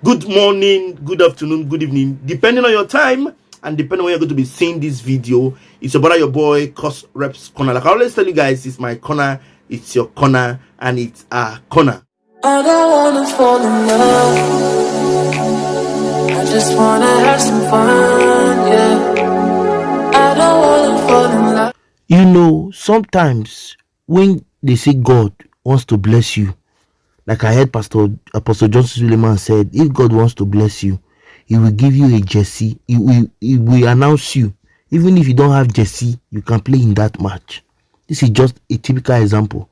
Good morning, good afternoon, good evening, depending on your time and depending on when you're going to be seeing this video. It's your brother, your boy, Cos Reps Corner. Like I always tell you guys, it's my corner, it's your corner, and it's our corner. I don't wanna fall in love, I just wanna have some fun, yeah. I don't wanna fall in love. You know, sometimes when they say God wants to bless you, like I heard Apostle Johnson Suleiman said, if God wants to bless you, he will give you a jersey. He will announce you. Even if you don't have jersey, you can play in that match. This is just a typical example.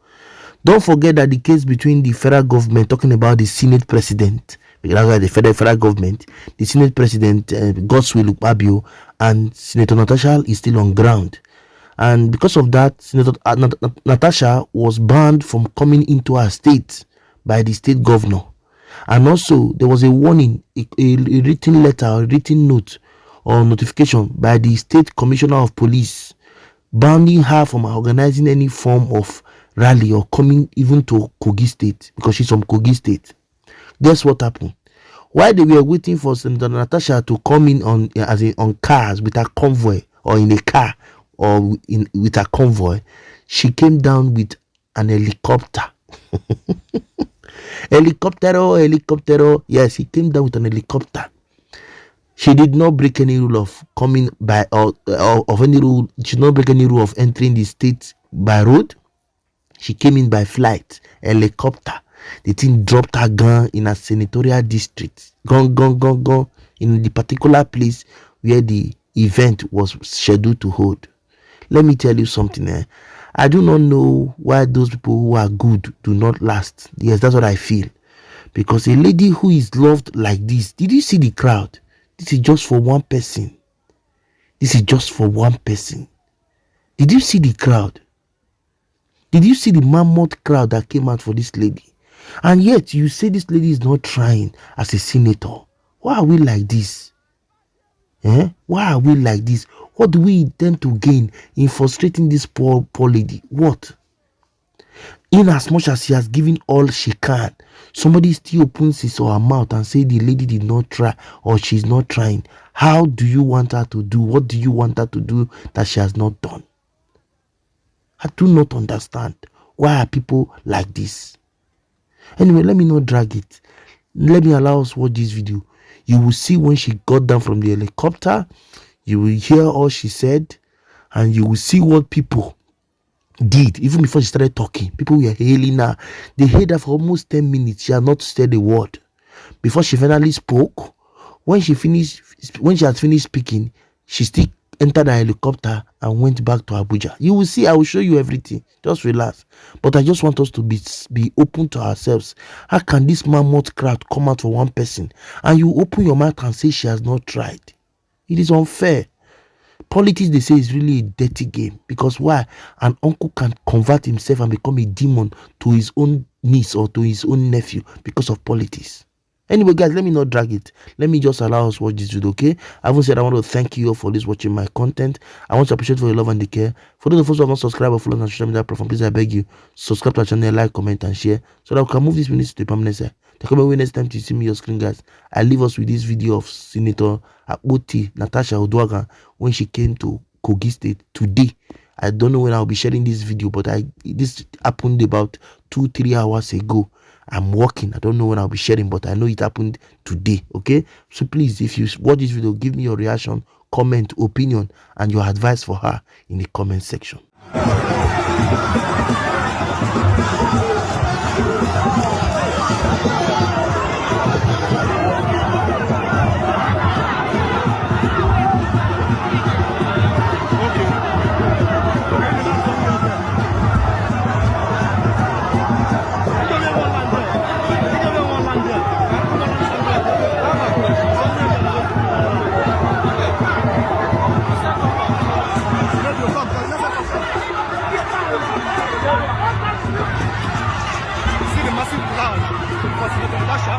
Don't forget that the case between the federal government, talking about the Senate president, the federal government, the Senate president, Godswillakpabio, and Senator Natasha is still on ground. And because of that, Senator Natasha was banned from coming into her state by the state governor. And also, there was a warning, a written letter, a written note or notification by the state commissioner of police, banning her from organizing any form of rally or coming even to Kogi state, because she's from Kogi state. Guess what happened? While they were waiting for Senator Natasha to come in on cars with a convoy, or in a car, or with a convoy, she came down with an helicopter. Helicoptero. Yes, he came down with an helicopter. She did not break any rule of coming by or of any rule. She did not break any rule of entering the state by road. She came in by flight, helicopter. The thing dropped her gun in a senatorial district. Gone in the particular place where the event was scheduled to hold. Let me tell you something. I do not know why those people who are good do not last. Yes, that's what I feel. Because a lady who is loved like this, did you see the crowd? This is just for one person. This is just for one person. Did you see the crowd? Did you see the mammoth crowd that came out for this lady? And yet you say this lady is not trying as a senator. Why are we like this? Why are we like this? What do we intend to gain in frustrating this poor lady? What? In as much as she has given all she can, somebody still opens his or her mouth and say the lady did not try or she's not trying. How do you want her to do? What do you want her to do that she has not done? I do not understand. Why are people like this? Anyway, let me not drag it. Let me allow us watch this video. You will see when she got down from the helicopter. You will hear all she said. And you will see what people did. Even before she started talking, people were hailing her. They hailed her for almost 10 minutes. She had not said a word. Before she finally spoke, when she had finished speaking, she still entered the helicopter and went back to Abuja. You will see, I will show you everything. Just relax. But I just want us to be open to ourselves. How can this mammoth crowd come out for one person and you open your mouth and say she has not tried? It is unfair. Politics, they say, is really a dirty game. Because why? An uncle can convert himself and become a demon to his own niece or to his own nephew because of politics. Anyway, guys, let me not drag it. Let me just allow us watch this video, okay? I haven't said I want to thank you all for this watching my content. I want to appreciate for your love and the care. For those of us who have not subscribed or followed on social media platform, please, I beg you, subscribe to our channel, like, comment, and share so that we can move this minutes to the permanent side. Take away next time to see me your screen, guys. I leave us with this video of Senator NATASHA AKPOTI-UDUAGHAN when she came to Kogi State today. I don't know when I'll be sharing this video, but this happened about 2-3 hours ago. I'm working. I don't know when I'll be sharing, but I know it happened today. Okay, so please, if you watch this video, give me your reaction, comment, opinion, and your advice for her in the comment section. See the massive crowd for Senator Natasha.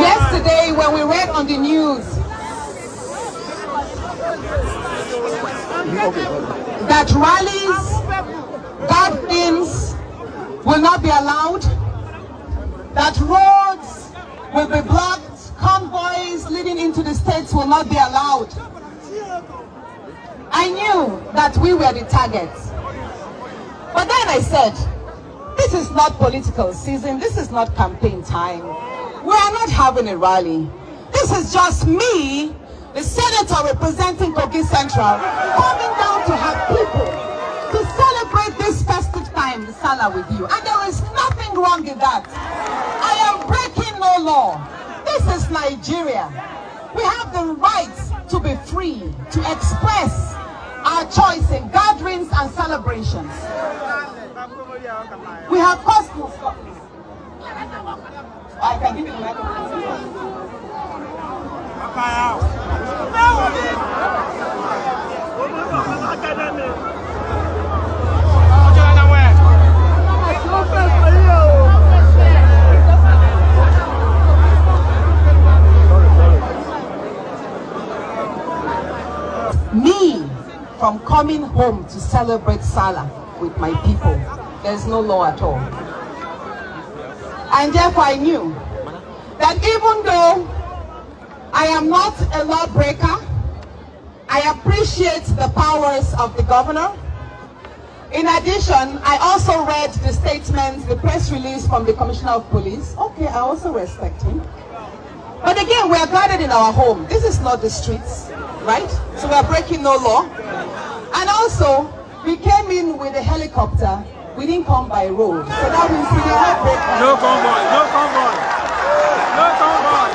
Yesterday, when we read on the news that rallies, gatherings will not be allowed, that roads will be blocked, convoys leading into the states will not be allowed, I knew that we were the targets. But then I said, this is not political season, this is not campaign time. We are not having a rally. This is just me, the senator representing Kogi Central, coming down to have people to celebrate this festive time, the Salah, with you. And there is nothing wrong in that. I am breaking no law. This is Nigeria. We have the right to be free, to express our choice in gatherings and celebrations. We have possible stuff. I can give you the microphone. Me from coming home to celebrate Salah with my people, there's no law at all. And therefore I knew that even though I am not a lawbreaker, I appreciate the powers of the governor. In addition, I also read the statement, the press release from the Commissioner of Police. Okay, I also respect him. But again, we are gathered in our home. This is not the streets, right? So we are breaking no law. And also, we came in with a helicopter. We didn't come by road. So that means we did not break law. No convoy, no convoy. No convoy.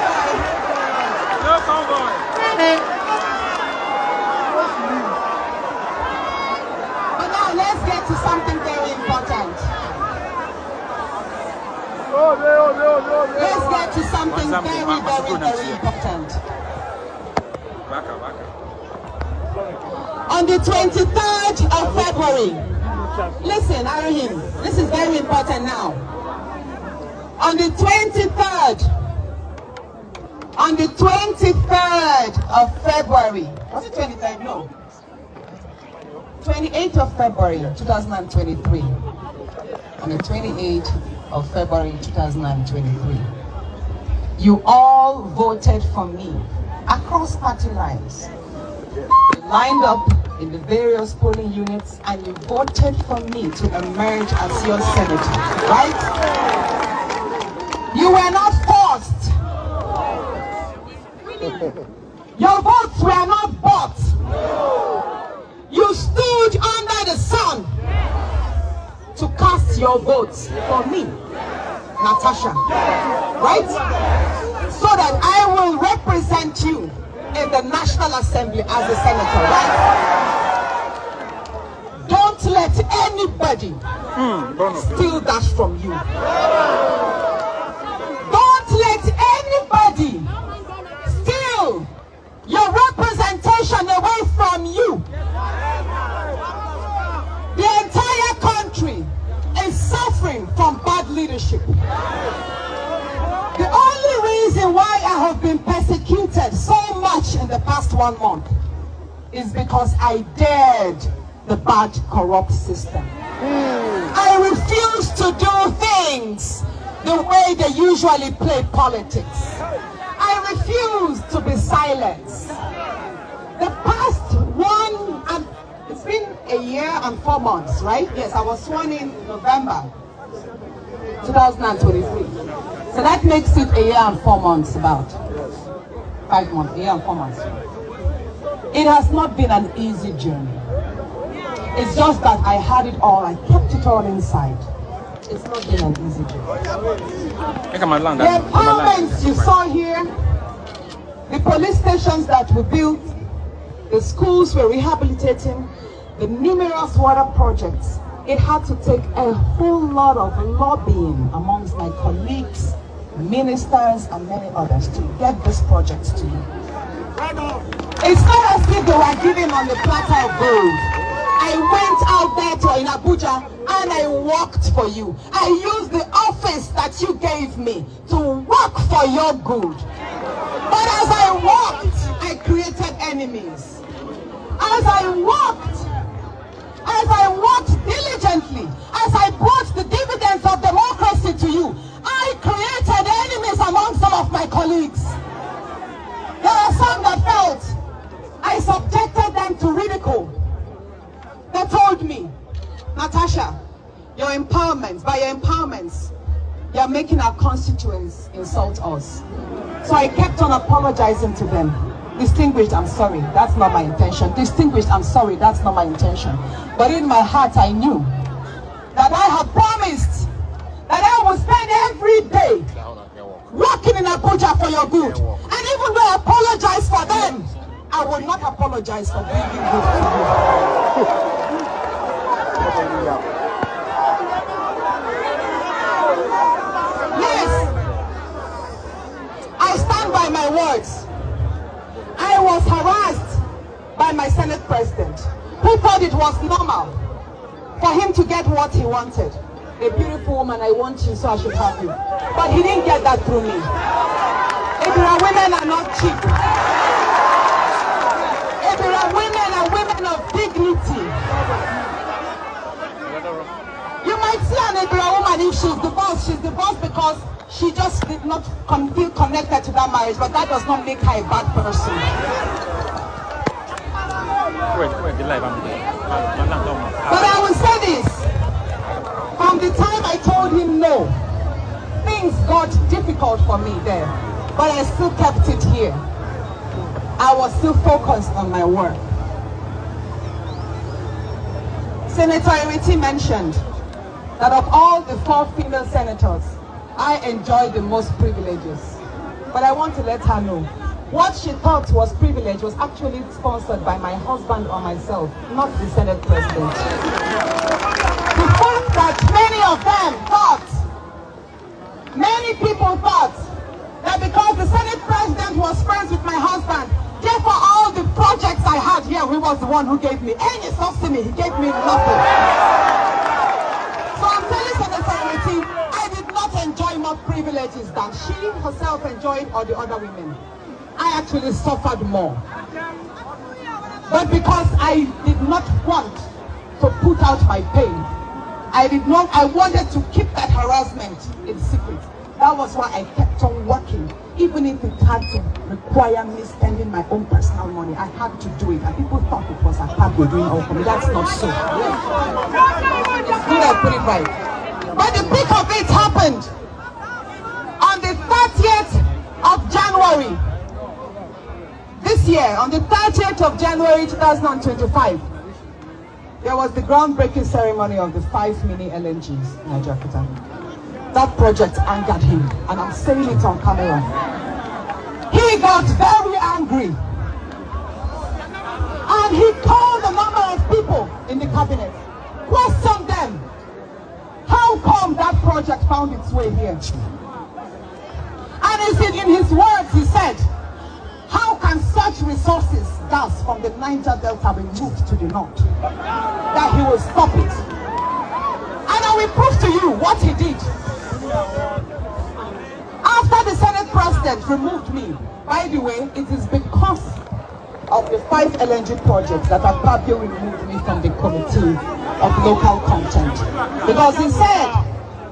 No convoy. But now let's get to something very important. Let's get to something very important. On the 23rd of February, listen, Arahim, this is very important now. On the 23rd of February, was it 23rd? No. 28th of February 2023. On the 28th of February 2023. You all voted for me across party lines. You lined up in the various polling units and you voted for me to emerge as your senator, right? You were not forced. Your votes were not bought. You stood under the sun to cast your votes for me, Natasha, right? So that I will represent you in the National Assembly as a senator, right? Don't let anybody steal that from you. Don't let anybody steal your representation away from you. The entire country is suffering from bad leadership. The only reason why I have been persecuted so much in the past 1 month is because I dared the bad, corrupt system. I refuse to do things the way they usually play politics. I refuse to be silenced. The past it's been a year and 4 months, right? Yes, I was sworn in November 2023. So that makes it a year and 4 months, about 5 months, a year and 4 months. It has not been an easy journey. It's just that I had it all, I kept it all inside. It's not been an easy journey. The empowerments you saw here, the police stations that we built, the schools we're rehabilitating, the numerous water projects, it had to take a whole lot of lobbying amongst my colleagues, ministers, and many others to get these projects to you. It's not as if they were giving on the platter of gold. I went out there in Abuja and I worked for you. I used the office that you gave me to work for your good. But as I worked, I created enemies. As I worked diligently, as I brought the dividends of democracy to you, I created enemies among some of my colleagues. There are some that felt I subjected them to ridicule. They told me, Natasha, your empowerments, by your empowerments, you're making our constituents insult us. So I kept on apologizing to them. Distinguished, I'm sorry, that's not my intention. Distinguished, I'm sorry, that's not my intention. But in my heart, I knew that I had promised that I would spend every day working in Abuja for your good. And even though I apologize for them, I will not apologize for bringing good to you. Yes, I stand by my words. I was harassed by my Senate president, who thought it was normal for him to get what he wanted. A beautiful woman, I want you, so I should have you. But he didn't get that through me. Ibira women are not cheap. Ibira women are women of dignity. You might see an Ibira woman, if she's divorced because she just did not feel connected to that marriage, but that does not make her a bad person. But I will say this, from the time I told him no, things got difficult for me there, but I still kept it here. I was still focused on my work. Senator Iriti mentioned that of all the 4 female senators, I enjoyed the most privileges. But I want to let her know, what she thought was privilege was actually sponsored by my husband or myself, not the Senate President. The fact that many people thought that because the Senate President was friends with my husband, therefore all the projects I had here, he was the one who gave me any subsidy, he gave me nothing. So I'm telling Senator Iriti, I did not enjoy more privileges than she herself enjoyed or the other women. I actually suffered more. But because I did not want to put out my pain, I wanted to keep that harassment in secret. That was why I kept on working. Even if it had to require me spending my own personal money, I had to do it. And people thought it was a Akpabio doing all for me. That's not so. It's good I put it right. But the peak of it happened on the 30th of January. This year, on the 30th of January 2025, there was the groundbreaking ceremony of the 5 mini LNGs in Nigeria. That project angered him, and I'm saying it on camera. He got very angry, and he called a number of people in the cabinet, questioned them, how come that project found its way here? And in his words, he said, how can such resources, gas from the Niger Delta, be moved to the north? That he will stop it. And I will prove to you what he did. After the Senate President removed me, by the way, it is because of the 5 LNG projects that Akpabio removed me from the Committee of Local Content. Because he said,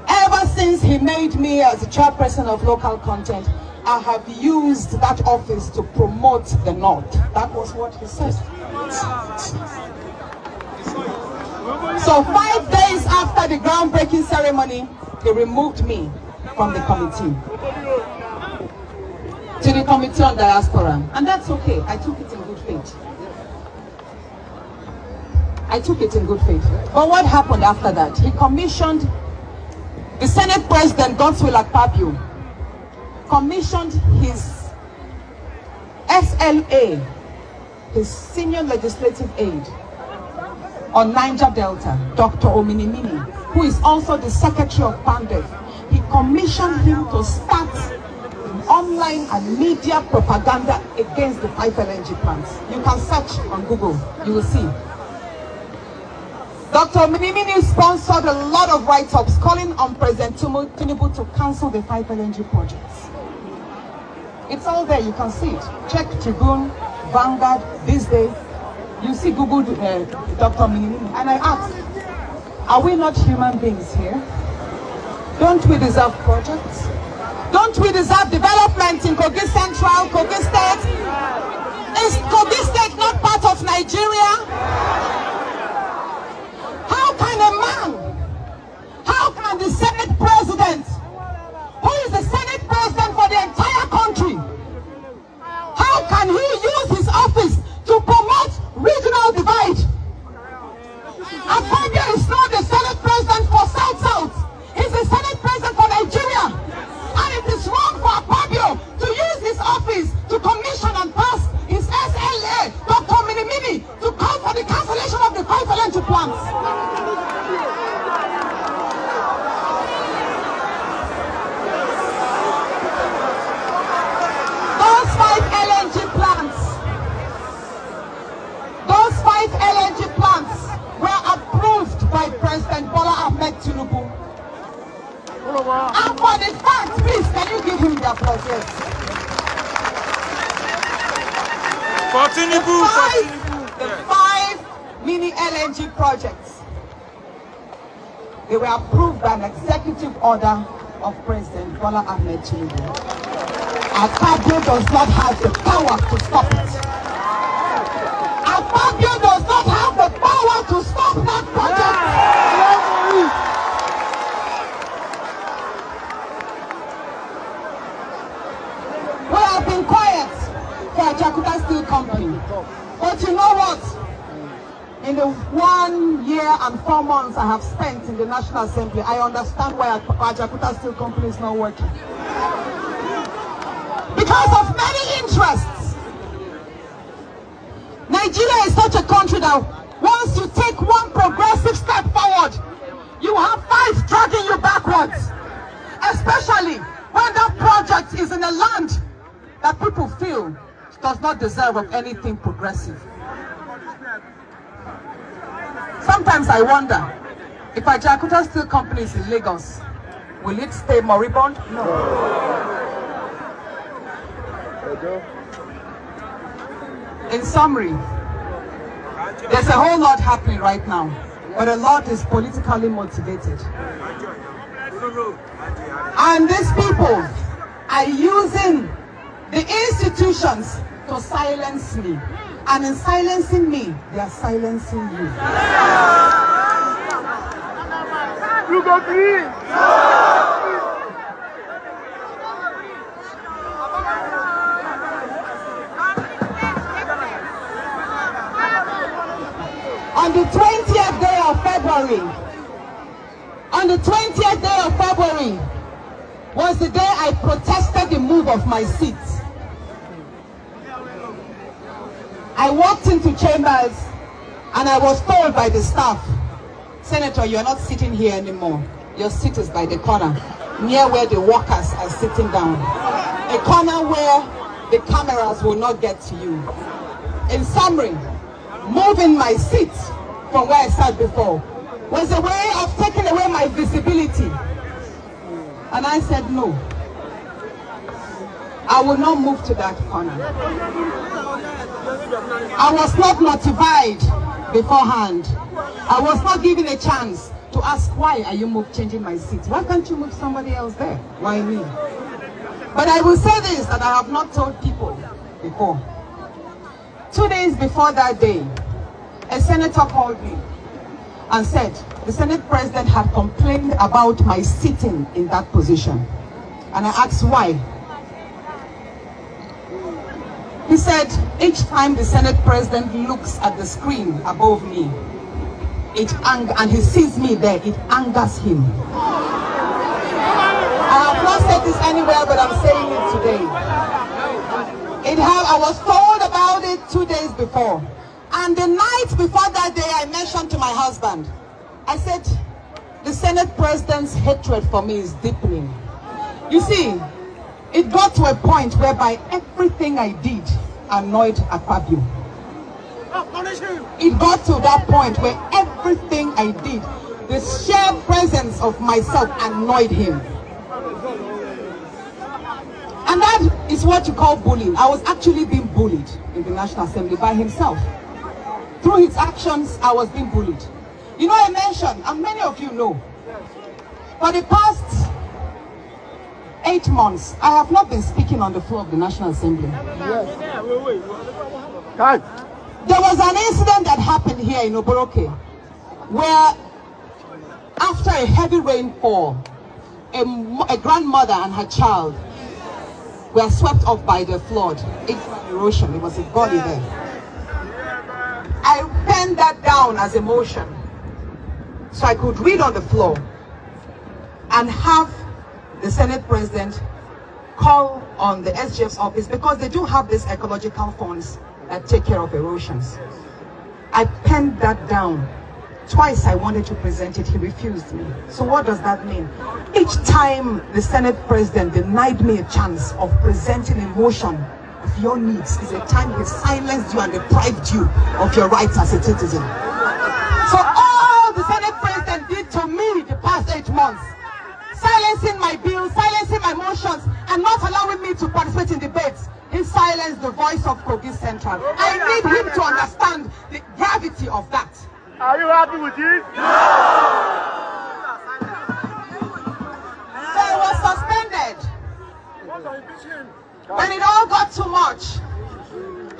ever since he made me as the chairperson of Local Content, I have used that office to promote the North. That was what he said. So 5 days after the groundbreaking ceremony, they removed me from the committee to the Committee on Diaspora. And that's okay. I took it in good faith. But what happened after that? He commissioned the Senate President, Godswillakpabio, commissioned his SLA, his senior legislative aide on Niger Delta, Dr. Ominimini, who is also the Secretary of TÁње DŽ. He commissioned him to start online and media propaganda against the 5 LNG plants. You can search on Google, you will see. Dr. Ominimini sponsored a lot of write-ups calling on President Tinubu to cancel the 5 LNG projects. It's all there, you can see it. Check Tribune, Vanguard, This Day. You see Google Dr. Ominimini. And I asked, are we not human beings here? Don't we deserve projects? Don't we deserve development in Kogi Central, Kogi State? Is Kogi State not part of Nigeria? How can a man, how can the Senate President, who is the Senate President for the entire country, how can he use his office to promote regional divide? Akpabio is not the Senate President for South-South. He's the Senate President for Nigeria. And it is wrong for Akpabio to use his office to commission and pass his SLA, Dr. Minimini, to call for the cancellation of the 5 LNG plants. Those 5 LNG plants were approved by President Bola Ahmed Tinubu. And for the fact, please, can you give him the applause? Yes. For Tinubu, The 5 mini LNG projects, they were approved by an executive order of President Bola Ahmed Tinubu. Akpabio does not have the power to stop it. Akpabio does not have the power to stop that project. We have been quiet for Jakarta Steel Company. But you know what? In the 1 year and 4 months I have spent in the National Assembly, I understand why Jakarta Steel Company is not working. Because of many interests. Nigeria is such a country that once you take one progressive step forward, you have 5 dragging you backwards. Especially when that project is in a land that people feel does not deserve of anything progressive. Sometimes I wonder, if a Jakarta Steel Company is in Lagos, will it stay moribund? No. In summary, there's a whole lot happening right now, but a lot is politically motivated. And these people are using the institutions to silence me. And in silencing me, they are silencing you. you got me. On the 20th day of February, was the day I protested the move of my seat. I walked into chambers and I was told by the staff, Senator, you're not sitting here anymore. Your seat is by the corner, near where the workers are sitting down. A corner where the cameras will not get to you. In summary, moving my seat from where I sat before was a way of taking away my visibility. And I said, no, I will not move to that corner. I was not notified beforehand. I was not given a chance to ask, why are you changing my seat? Why can't you move somebody else there? Why me? But I will say this that I have not told people before. 2 days before that day, a senator called me and said the Senate President had complained about my sitting in that position. And I asked why. He said each time the Senate President looks at the screen above me, and he sees me there, it angers him. I have not said this anywhere, but I'm saying it today. I was told about it 2 days before. And the night before that day, I mentioned to my husband, I said, the Senate President's hatred for me is deepening. You see, it got to a point whereby everything I did annoyed Akpabio. It got to that point where everything I did, the sheer presence of myself annoyed him. And that is what you call bullying. I was actually being bullied in the National Assembly by himself. Through his actions, I was being bullied. You know, I mentioned, and many of you know, for the past 8 months, I have not been speaking on the floor of the National Assembly. Yes. There was an incident that happened here in Oboroke, where after a heavy rainfall, a grandmother and her child were swept off by the flood into an erosion. It was a gully there. I penned that down as a motion so I could read on the floor and have the Senate President call on the SGF's office, because they do have these ecological funds that take care of erosions. I penned that down. Twice I wanted to present it, he refused me. So what does that mean? Each time the Senate President denied me a chance of presenting a motion of your needs is a time he silenced you and deprived you of your rights as a citizen. So all the Senate President did to me the past 8 months, silencing my bills, silencing my motions, and not allowing me to participate in debates, he silenced the voice of Kogi Central. I need him to understand the gravity of that. Are you happy with it? So I was suspended. When it all got too much,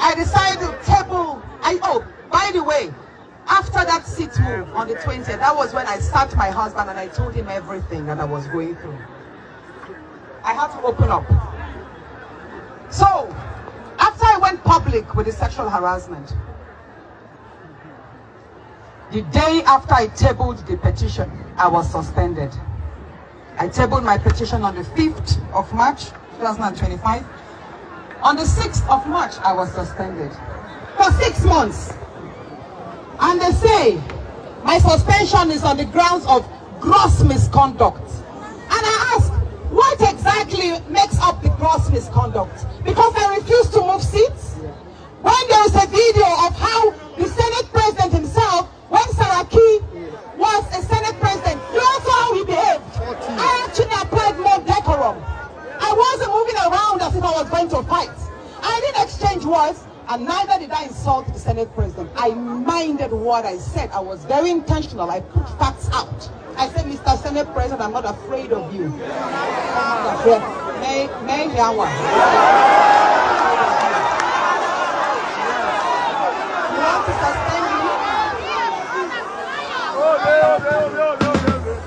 I decided to table. Oh, by the way, after that sit move on the 20th, that was when I sat my husband and I told him everything that I was going through. I had to open up. So, after I went public with the sexual harassment, the day after I tabled the petition, I was suspended. I tabled my petition on the 5th of March, 2025. On the 6th of March, I was suspended for 6 months. And they say my suspension is on the grounds of gross misconduct. And I ask, what exactly makes up the gross misconduct? Because I refuse to move seats? When there is a video of how the Senate President himself, when Saraki was a Senate President, you also how he behaved. I actually applied more decorum. I wasn't moving around as if I was going to fight. I didn't exchange words, and neither did I insult the Senate President. I minded what I said. I was very intentional. I put facts out. I said, Mr. Senate President, I'm not afraid of you. May Yawa. You want to suspend me?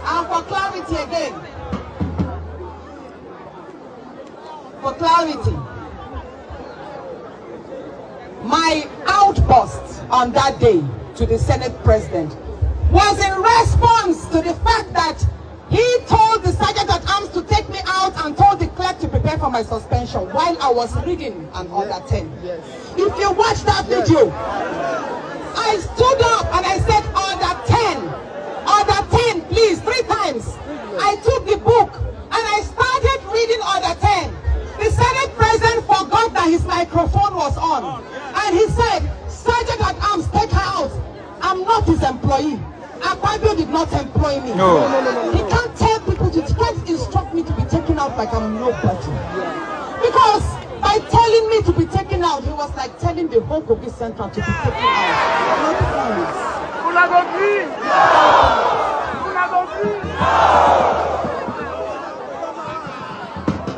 And for clarity again. For clarity. My outburst on that day to the Senate President was in response to the fact that he told the Sergeant at Arms to take me out and told the clerk to prepare for my suspension while I was reading an Order 10. Yes. If you watch that video, I stood up and I said, Order 10, please, 3 times. I took the book and I started reading Order 10. The Senate President forgot that his microphone was on. And he said, Sergeant at Arms, take her out. I'm not his employee. Akpabio did not employ me. No. He can't tell people to, he can't instruct me to be taken out like I'm nobody. Because by telling me to be taken out, he was like telling the whole Kogi Central to be taken out.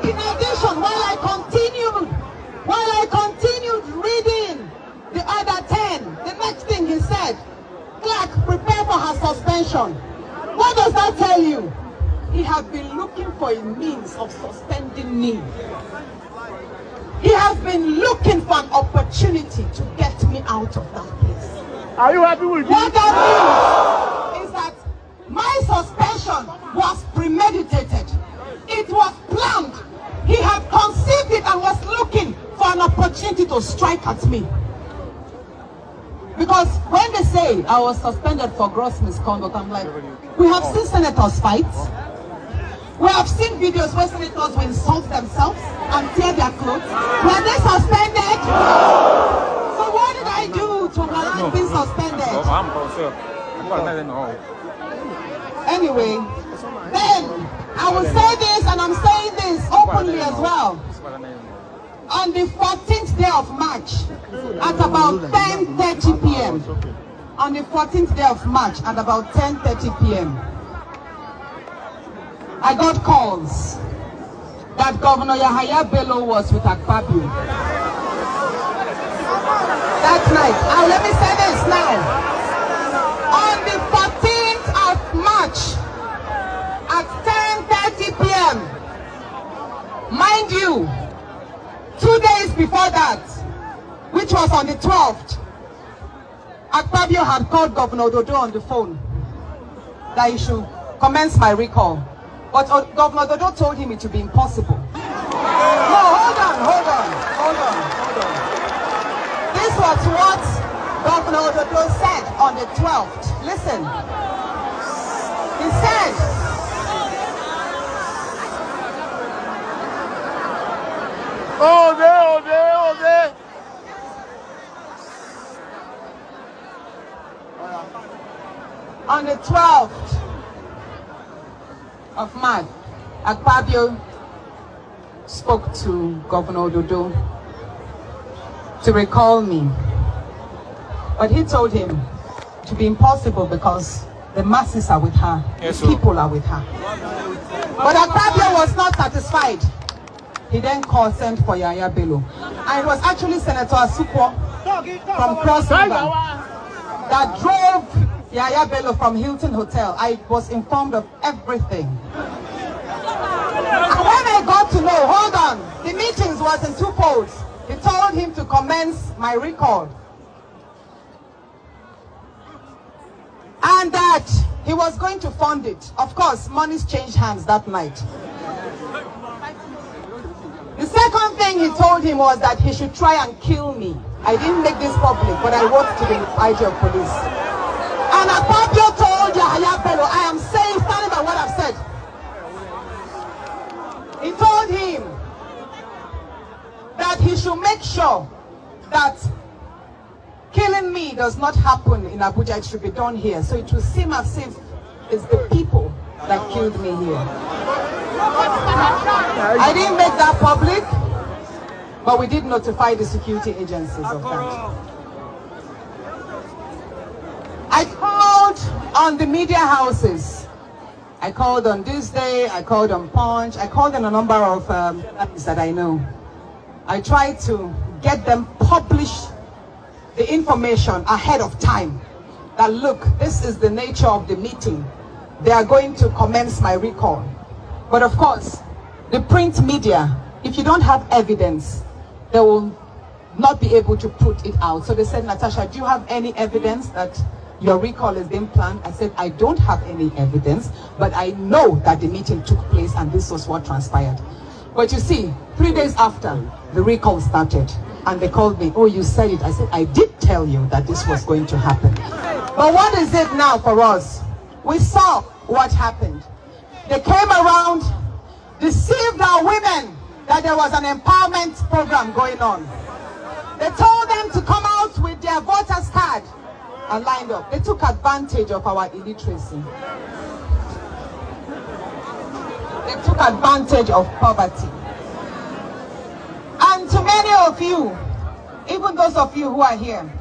In addition, while I continued reading the Order 10, the next thing he said, clerk, prepare for for her suspension. What does that tell you? He has been looking for a means of suspending me. He has been looking for an opportunity to get me out of that place. Are you happy with What that means is that my suspension was premeditated. It was planned. He had conceived it and was looking for an opportunity to strike at me. Because when they say I was suspended for gross misconduct, I'm like, we have seen senators fight. We have seen videos where senators will insult themselves and tear their clothes. Were they suspended? So what did I do to warrant being suspended? Anyway, then I will say this, and I'm saying this openly as well. On the 14th day of March, at about 10:30 p.m. On the 14th day of March, at about 10:30 p.m. I got calls that Governor Yahaya Bello was with Akpabio. That night, let me say this now. On the 14th of March, at 10:30 p.m., mind you, 2 days before that, which was on the 12th, Akpabio had called Governor Dodo on the phone that he should commence my recall. But Governor Dodo told him it would be impossible. No, hold on. This was what Governor Dodo said on the 12th. Listen. He said, all day. on the 12th of March, Akpabio spoke to Governor Dodo to recall me. But he told him to be impossible because the masses are with her, the people are with her. But Akpabio was not satisfied. He then sent for Yahaya Bello. And it was actually Senator Asukwo from Cross River that drove Yahaya Bello from Hilton Hotel. I was informed of everything. And when I got to know, hold on, the meetings was in two folds. He told him to commence my recall. And that he was going to fund it. Of course, monies changed hands that night. The second thing he told him was that he should try and kill me. I didn't make this public, but I wrote to the IG of police. And Akpabio told Yahaya Bello, I am saying, standing by what I've said. He told him that he should make sure that killing me does not happen in Abuja, it should be done here. So it will seem as if it's the people that killed me here. I didn't make that public, but we did notify the security agencies of that. I called on the media houses. I called on This Day, I called on Punch, I called on a number of that I know. I tried to get them publish the information ahead of time. That look, this is the nature of the meeting. They are going to commence my recall. But of course, the print media, if you don't have evidence, they will not be able to put it out. So they said, Natasha, do you have any evidence that your recall is being planned? I said, I don't have any evidence, but I know that the meeting took place and this was what transpired. But you see, 3 days after, the recall started and they called me, oh, you said it. I said, I did tell you that this was going to happen. But what is it now for us? We saw what happened. They came around, deceived our women that there was an empowerment program going on. They told them to come out with their voters card and lined up. They took advantage of our illiteracy. They took advantage of poverty. And to many of you, even those of you who are here,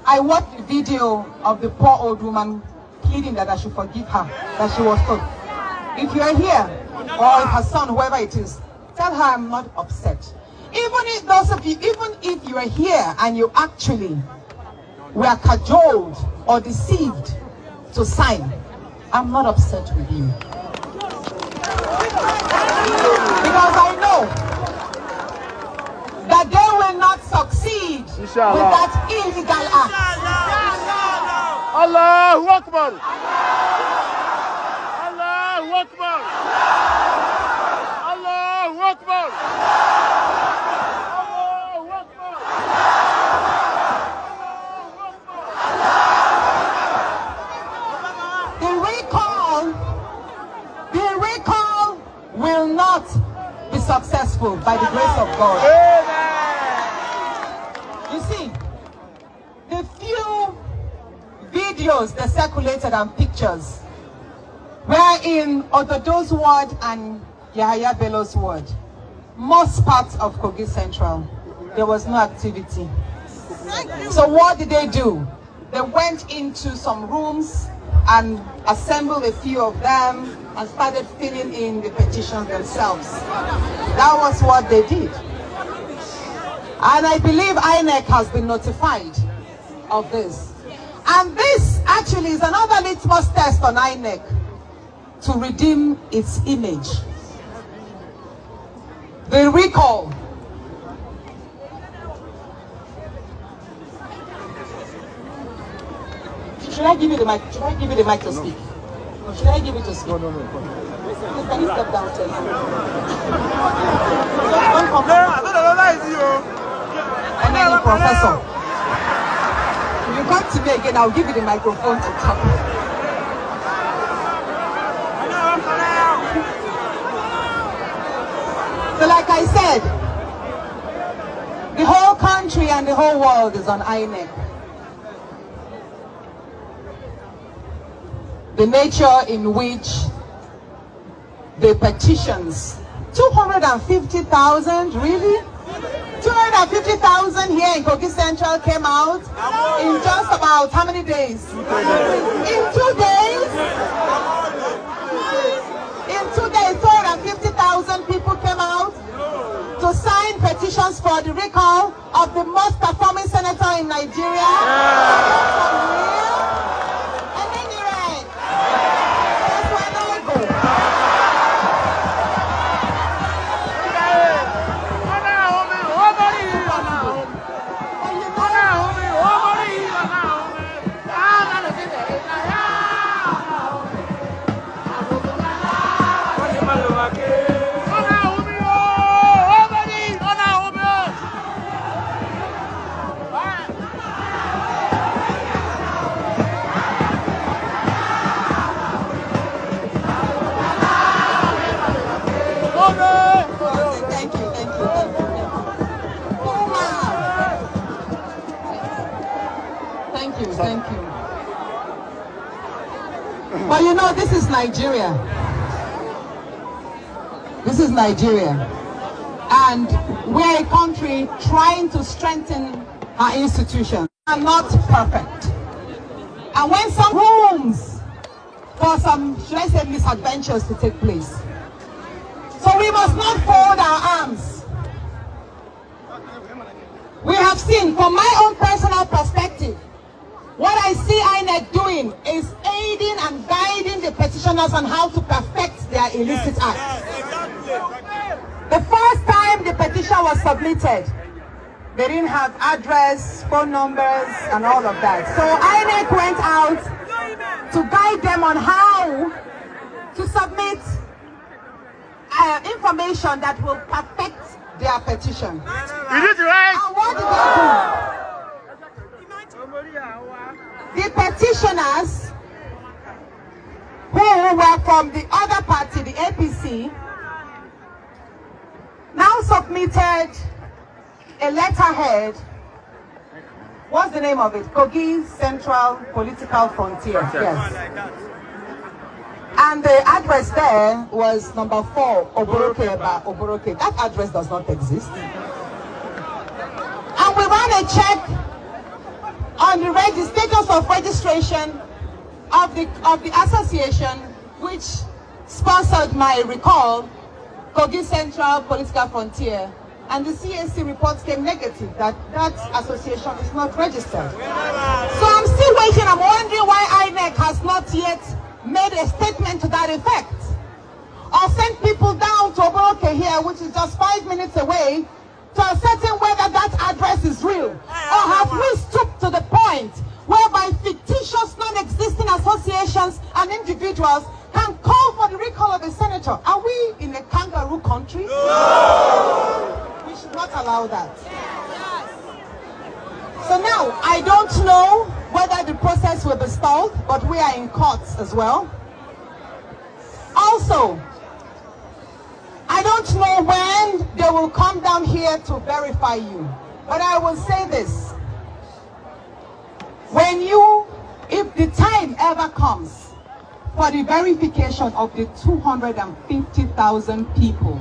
I watched the video of the poor old woman pleading that I should forgive her, that she was told. If you are here, or her son, whoever it is, tell her I'm not upset. Even if those of you, even if you are here and you actually were cajoled or deceived to sign, I'm not upset with you. Because I know that they will not succeed with that illegal act. Allahu Akbar! Allahu Akbar! Allahu Akbar! Allahu Akbar! The recall will not be successful by the grace of God. You see, the few videos that circulated and pictures were in Ododo's ward and Yahaya Bello's ward. Most parts of Kogi Central, there was no activity. So what did they do? They went into some rooms and assembled a few of them and started filling in the petitions themselves. That was what they did. And I believe INEC has been notified of this. And this actually is another litmus test on INEC to redeem its image. The recall. Should I give you the mic? Should I give you the mic to speak? Or should I give it to speak? No. Can you step down, please? And then the professor. If you come to me again, I'll give you the microphone to talk. So like I said, the whole country and the whole world is on INEC. The nature in which the petitions, 250,000, really? 250,000 here in Kogi Central came out in just about how many days? In 2 days? In 2 days, 250,000 people came out to sign petitions for the recall of the most performing senator in Nigeria. Thank you. But you know, this is Nigeria. This is Nigeria. And we're a country trying to strengthen our institutions. We are not perfect. And when some rooms for some, should I say, misadventures to take place. So we must not fold our arms. We have seen, from my own personal perspective, what I see INEC doing is aiding and guiding the petitioners on how to perfect their illicit acts. The first time the petition was submitted, they didn't have address, phone numbers, and all of that. So INEC went out to guide them on how to submit information that will perfect their petition. You did right. And what did they do? The petitioners who were from the other party, the APC, now submitted a letterhead. What's the name of it? Kogi Central Political Frontier. Yes. And the address there was number 4, Oboroke. That address does not exist. And we ran a check on the status of registration of the association which sponsored my recall, Kogi Central Political Frontier, and the CAC reports came negative that that association is not registered. So I'm still waiting. I'm wondering why INEC has not here, which is just 5 minutes away, to ascertain whether that address is real? Or have we stooped to the point whereby fictitious, non-existing associations and individuals can call for the recall of a senator? Are we in a kangaroo country? No! We should not allow that. So now, I don't know whether the process will be stalled, but we are in courts as well. Also, I don't know when they will come down here to verify you, but I will say this. If the time ever comes for the verification of the 250,000 people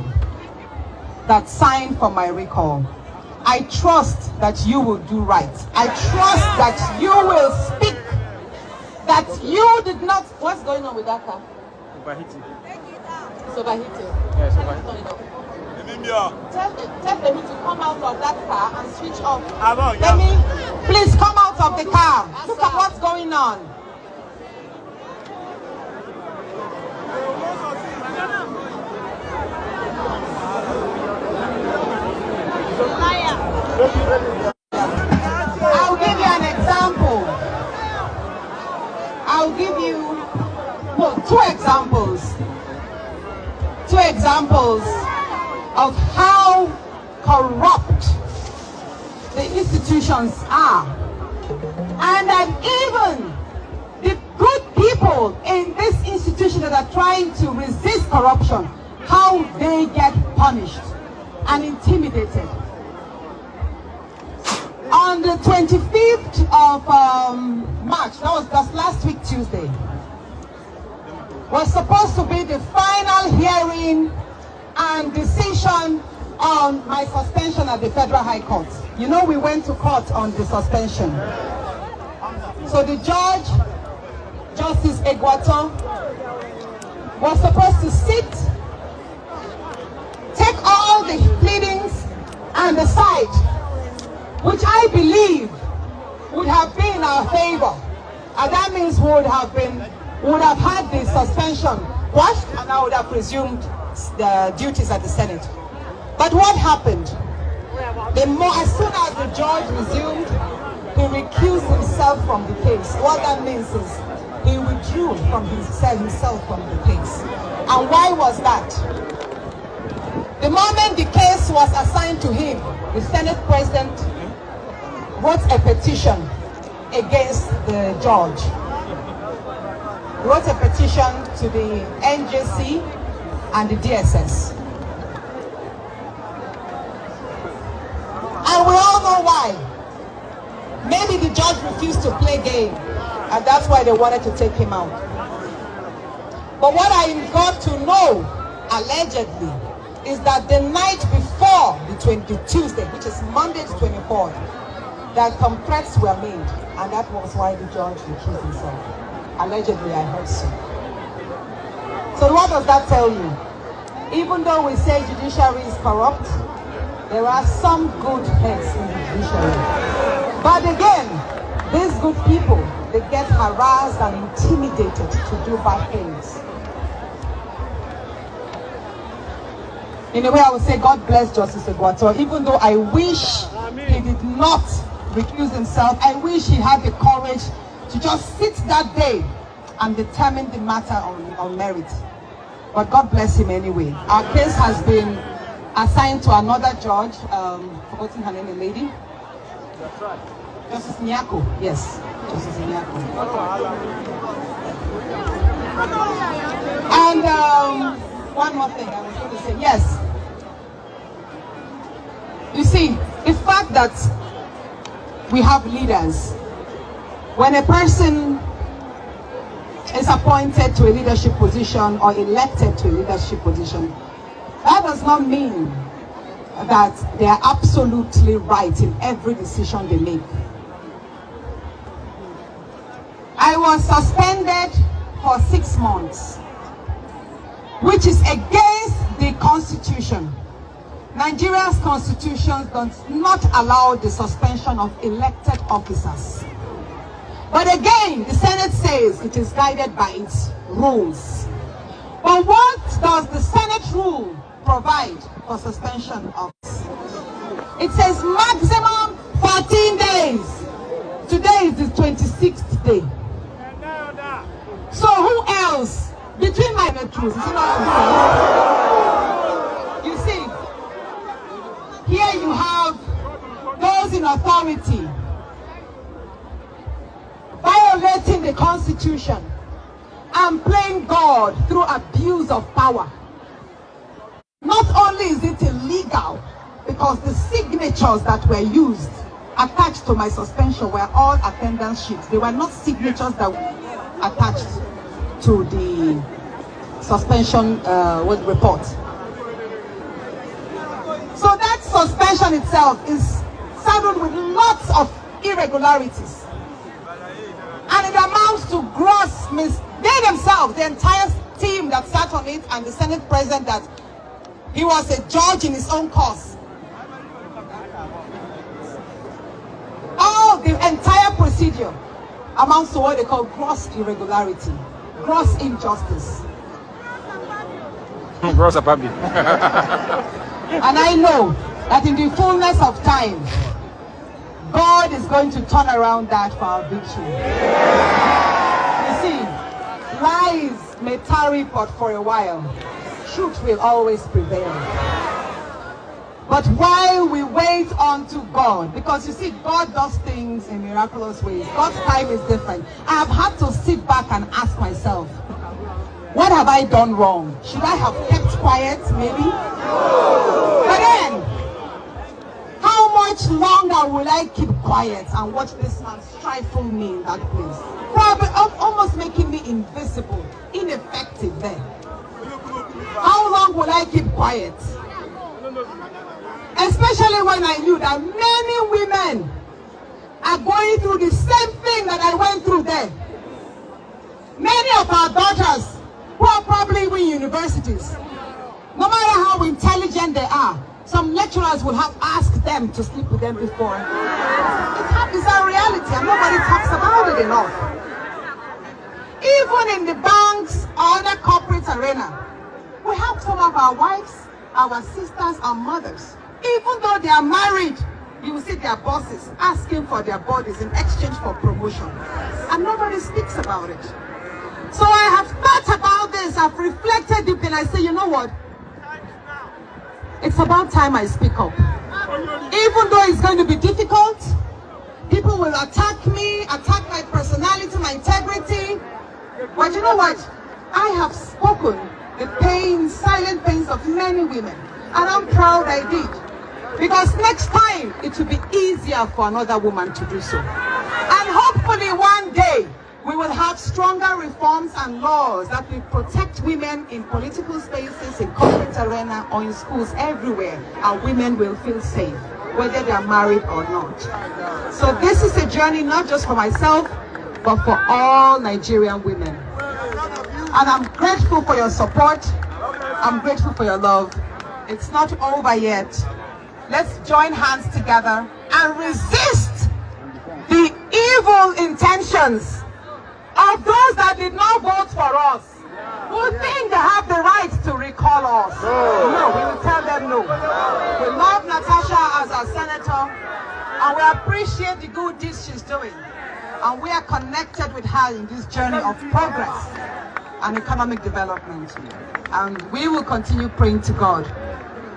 that signed for my recall, I trust that you will do right. I trust that you will speak, that you did not... What's going on with that car? Overheating. It's overheating. Yes, overheating. Tell them to come out of that car and switch off. Let me... Please come out of the car. Look at what's going on. I'll give you an example. I'll give you two examples of how corrupt the institutions are, and that even the good people in this institution that are trying to resist corruption, how they get punished and intimidated. On the 25th of March, that was just last week Tuesday, was supposed to be the final hearing and decision on my suspension at the Federal High Court. You know, we went to court on the suspension. So the judge, Justice Egwato, was supposed to sit, take all the pleadings and decide, which I believe would have been in our favor. And that means we would have had the suspension washed, and I would have resumed the duties at the Senate. But what happened? As soon as the judge resumed, he recused himself from the case. What that means is he withdrew from himself from the case. And why was that? The moment the case was assigned to him, the Senate President wrote a petition against the judge. He wrote a petition to the NJC and the DSS. And we all know why. Maybe the judge refused to play game, and that's why they wanted to take him out. But what I got to know, allegedly, is that the night before the Tuesday, which is Monday the 24th, that some threats were made, and that was why the judge recused himself. Allegedly, I heard so. So what does that tell you? Even though we say judiciary is corrupt, there are some good heads in the judiciary. But again, these good people, they get harassed and intimidated to do bad things. In a way, I would say God bless Justice Egwato, even though I wish he did not recuse himself. I wish he had the courage to just sit that day and determine the matter on merit. But God bless him anyway. Our case has been assigned to another judge, forgotten her name, a lady. That's right. Justice Nyako, yes, Justice Nyako. And one more thing I was going to say, yes. You see, the fact that we have leaders, when a person is appointed to a leadership position or elected to a leadership position, that does not mean that they are absolutely right in every decision they make. I was suspended for 6 months, which is against the Constitution. Nigeria's Constitution does not allow the suspension of elected officers. But again, the Senate says it is guided by its rules. But what does the Senate rule provide for suspension of. It says maximum 14 days. Today is the 26th day. So who else between my truths? You see, here you have those in authority violating the Constitution and playing God through abuse of power. Not only is it illegal, because the signatures that were used attached to my suspension were all attendance sheets. They were not signatures that were attached to the suspension report. So that suspension itself is saddled with lots of irregularities. And it amounts to gross they themselves, the entire team that sat on it, and the Senate President, that he was a judge in his own cause. All the entire procedure amounts to what they call gross irregularity, gross injustice. Gross apabio. And I know that in the fullness of time, God is going to turn around that for our victory. You see, lies may tarry but for a while. Truth will always prevail. But while we wait unto God, because you see, God does things in miraculous ways. God's time is different. I have had to sit back and ask myself, what have I done wrong? Should I have kept quiet, maybe? But then, how much longer will I keep quiet and watch this man stifle me in that place? Probably almost making me invisible, ineffective there. How long will I keep quiet? Especially when I knew that many women are going through the same thing that I went through there. Many of our daughters who are probably in universities, no matter how intelligent they are, some lecturers will have asked them to sleep with them before. It's a reality and nobody talks about it enough. Even in the banks or the corporate arena, we have some of our wives, our sisters, our mothers. Even though they are married, you will see their bosses asking for their bodies in exchange for promotion. And nobody speaks about it. So I have thought about this, I've reflected deeply, and I say, you know what? It's about time I speak up. Even though it's going to be difficult, people will attack me, attack my personality, my integrity. But you know what? I have spoken the pains, silent pains of many women. And I'm proud I did. Because next time, it will be easier for another woman to do so. And hopefully one day, we will have stronger reforms and laws that will protect women in political spaces, in corporate arena, or in schools everywhere. And women will feel safe, whether they are married or not. So this is a journey not just for myself, but for all Nigerian women. And I'm grateful for your support. I'm grateful for your love. It's not over yet. Let's join hands together and resist the evil intentions of those that did not vote for us, who think they have the right to recall us. No, we will tell them no. We love Natasha as our senator, and we appreciate the good deeds she's doing. And we are connected with her in this journey of progress and economic development. And we will continue praying to God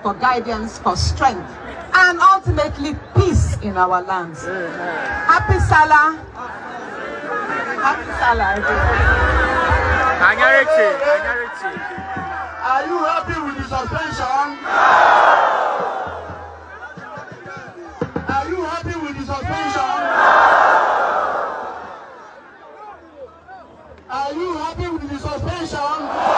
for guidance, for strength, and ultimately peace in our lands. Happy Salah. Happy Salah, everyone. Are you happy with the suspension? Are you happy with the suspension? Are you happy with the suspension?